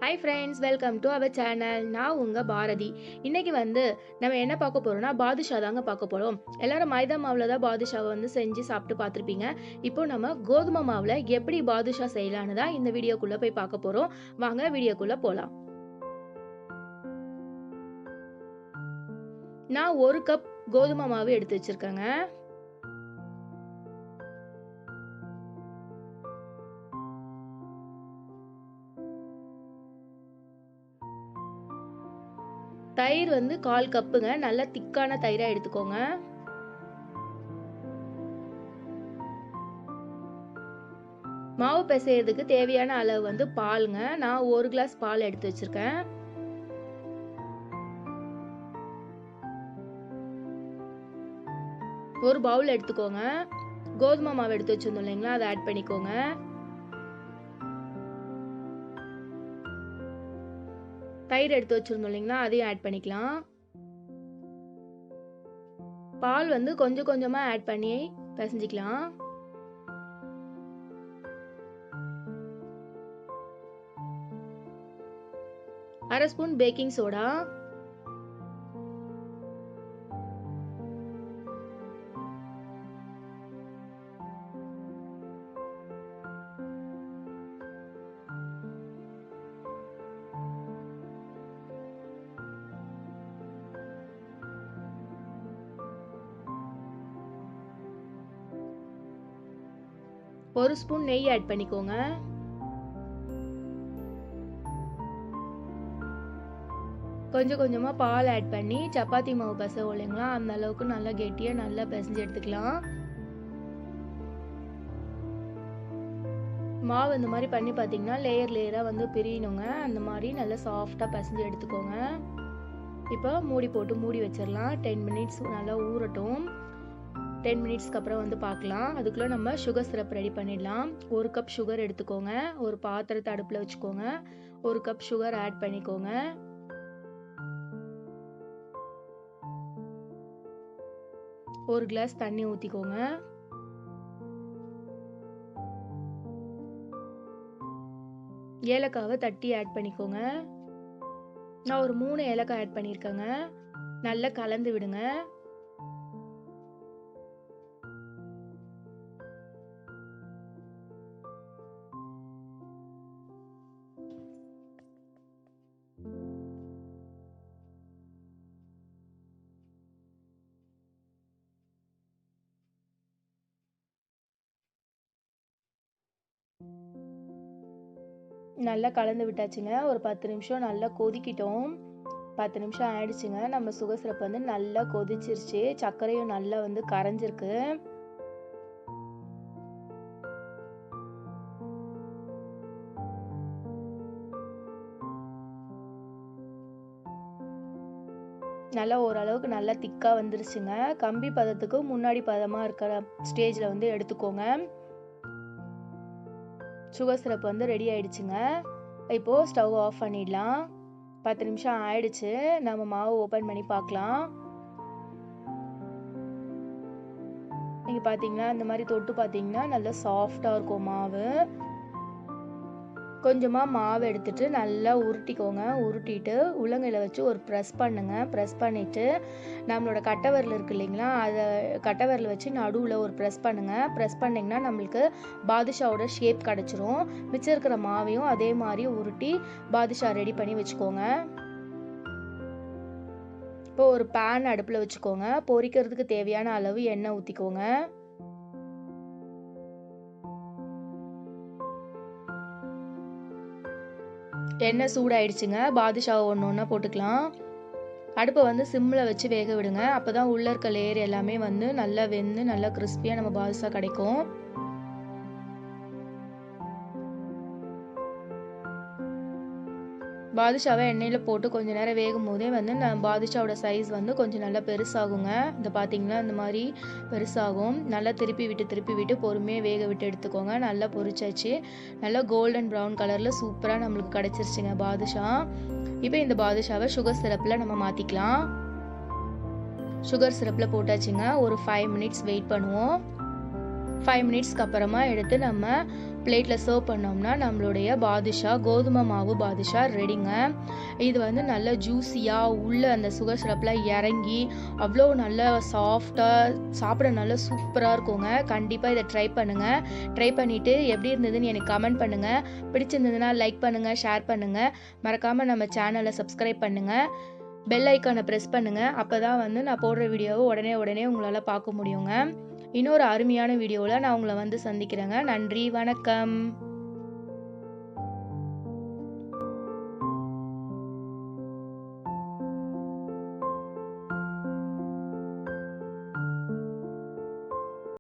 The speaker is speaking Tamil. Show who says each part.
Speaker 1: Hi friends, welcome to our channel. நான் உங்க பாரதி. இன்னைக்கு நம்ம என்ன பார்க்க போறோம்னா பாதுஷா தாங்க பார்க்க போறோம். எல்லாரும் மைதா மாவுல தான் பாதுஷாவை செஞ்சு சாப்பிட்டு பார்த்திருப்பீங்க. இப்போ நம்ம கோதுமை மாவுல எப்படி பாதுஷா செய்யலாம்னு தான் இந்த வீடியோக்குள்ள போய் பார்க்க போறோம். வாங்க வீடியோக்குள்ள போலாம். நான் 1 கப் கோதுமை மாவு எடுத்து வச்சிருக்கேங்க. தயிர் 1/4 கப்புங்க. நல்ல திக்கான தயிரா எடுத்துக்கோங்க. மாவு பிசையறதுக்கு தேவையான அளவு பாலுங்க. நான் 1 கிளாஸ் பால் எடுத்து வச்சிருக்கேன். ஒரு பவுல் எடுத்துக்கோங்க. கோதுமை மாவு எடுத்து வச்சிருந்தோம் இல்லைங்களா, அதை ஆட் பண்ணிக்கோங்க. தயிர் எடுத்து வச்சிருந்தோம் இல்லைங்களா, அதையும் ஆட் பண்ணிக்கலாம். பால் கொஞ்சம் கொஞ்சமா ஆட் பண்ணி பிசைஞ்சிக்கலாம். அரை ஸ்பூன் பேக்கிங் சோடா, ஒரு ஸ்பூன் நெய் ஆட் பண்ணிக்கோங்க. கொஞ்சம் கொஞ்சமா பால் ஆட் பண்ணி சப்பாத்தி மாவு பிசைவோம் இல்லைங்களா, அந்த அளவுக்கு நல்லா கெட்டியா நல்லா பிசைஞ்சு எடுத்துக்கலாம். மாவு இந்த மாதிரி பண்ணி பார்த்தீங்கன்னா லேயர் லேயரா பிரியணுங்க. அந்த மாதிரி நல்லா சாஃப்டா பிசைஞ்சு எடுத்துக்கோங்க. இப்போ மூடி போட்டு மூடி வச்சிடலாம். 10 மினிட்ஸ் நல்லா ஊறட்டும். 10 மினிட்ஸ்க்கு அப்புறம் பார்க்கலாம். அதுக்குள்ள நம்ம சுகர் சிரப் ரெடி பண்ணிடலாம். 1 கப் சுகர் எடுத்துக்கோங்க. ஒரு பாத்திரத்தை அடுப்புல வச்சுக்கோங்க. 1 கப் சுகர் ஆட் பண்ணிக்கோங்க. ஒரு கிளாஸ் தண்ணி ஊத்திக்கோங்க. ஏலக்காவை தட்டி ஆட் பண்ணிக்கோங்க. நான் ஒரு 3 ஏலக்காய் ஆட் பண்ணியிருக்கேங்க. நல்லா கலந்து விடுங்க. நல்லா கலந்து விட்டாச்சுங்க. ஒரு 10 நிமிஷம் நல்லா கொதிக்கிட்டோம். 10 நிமிஷம் ஆயிடுச்சுங்க. நம்ம சுகர் சிரப் நல்லா கொதிச்சிருச்சு. சர்க்கரையும் நல்லா கரைஞ்சிருக்கு. நல்லா ஓரளவுக்கு நல்லா திக்கா வந்துருச்சுங்க. கம்பி பதத்துக்கு முன்னாடி பதமா இருக்கிற ஸ்டேஜ்ல எடுத்துக்கோங்க. சுகர் சிரப் ரெடி ஆயிடுச்சுங்க. இப்போ ஸ்டவ் ஆஃப் பண்ணிடலாம். 10 நிமிஷம் ஆயிடுச்சு. நம்ம மாவு ஓபன் பண்ணி பார்க்கலாம். நீங்க பாத்தீங்கன்னா இந்த மாதிரி தொட்டு பாத்தீங்கன்னா நல்லா சாஃப்டா இருக்கும் மாவு. கொஞ்சமா மாவு எடுத்துட்டு நல்லா உருட்டிக்கோங்க. உருட்டிட்டு உள்ளங்கையில வச்சு ஒரு ப்ரெஸ் பண்ணுங்க. ப்ரெஸ் பண்ணிட்டு நம்மளோட கட்டை விரல் இருக்கு இல்லைங்களா, அதை கட்டை விரல் வச்சு நடுவில் ஒரு ப்ரெஸ் பண்ணுங்க. ப்ரெஸ் பண்ணிங்கன்னா நம்மளுக்கு பாதுஷாவோட ஷேப் கிடச்சிரும். மிச்சம் இருக்கிற மாவையும் அதே மாதிரி உருட்டி பாதுஷா ரெடி பண்ணி வச்சுக்கோங்க. இப்போ ஒரு பேன் அடுப்பில் வச்சுக்கோங்க. பொரிக்கிறதுக்கு தேவையான அளவு எண்ணெய் ஊற்றிக்கோங்க. எண்ணெய் சூடாயிடுச்சுங்க. பாதுஷாவை ஒன்று ஒன்றா போட்டுக்கலாம். அடுப்பை சிம்மில் வச்சு வேக விடுங்க. அப்போ தான் உள்ளே இருக்க லேயர் எல்லாமே நல்லா வெந்து நல்லா கிறிஸ்பியாக நம்ம பாதுஷா கிடைக்கும். பாதுஷாவை எண்ணெயில் போட்டு கொஞ்சம் நேரம் வேகும் போதே பாதுஷாவோட சைஸ் கொஞ்சம் நல்லா பெருசாகுங்க. இந்த பார்த்தீங்கன்னா இந்த மாதிரி பெருசாகும். நல்லா திருப்பி விட்டு பொறுமையாக வேக விட்டு எடுத்துக்கோங்க. நல்லா பொரிச்சாச்சு. நல்லா கோல்டன் ப்ரௌன் கலரில் சூப்பராக நம்மளுக்கு கிடச்சிருச்சுங்க பாதுஷா. இப்போ இந்த பாதுஷாவை சுகர் சிரப்பில் நம்ம மாற்றிக்கலாம். சுகர் சிரப்பில் போட்டாச்சுங்க. ஒரு 5 மினிட்ஸ் வெயிட் பண்ணுவோம். 5 மினிட்ஸ்க்கு அப்புறமா எடுத்து நம்ம பிளேட்டில் சர்வ் பண்ணோம்னா நம்மளுடைய பாதுஷா கோதுமை மாவு பாதுஷா ரெடிங்க. இது வந்து நல்ல ஜூஸியாக உள்ள அந்த சுகர் சிரப்பில் இறங்கி அவ்வளோ நல்ல சாஃப்டாக சாப்பிட நல்ல சூப்பராக இருக்குங்க. கண்டிப்பாக இதை ட்ரை பண்ணுங்கள். ட்ரை பண்ணிவிட்டு எப்படி இருந்ததுன்னு எனக்கு கமெண்ட் பண்ணுங்கள். பிடிச்சிருந்ததுன்னா லைக் பண்ணுங்கள், ஷேர் பண்ணுங்கள். மறக்காமல் நம்ம சேனலை சப்ஸ்கிரைப் பண்ணுங்கள். பெல் ஐக்கானை ப்ரெஸ் பண்ணுங்கள். அப்போ தான் வந்து நான் போடுற வீடியோவை உடனே உங்களால் பார்க்க முடியுங்க. இன்னொரு அருமையான வீடியோவில் நான் உங்களை வந்து சந்திக்கிறேங்க. நன்றி, வணக்கம்.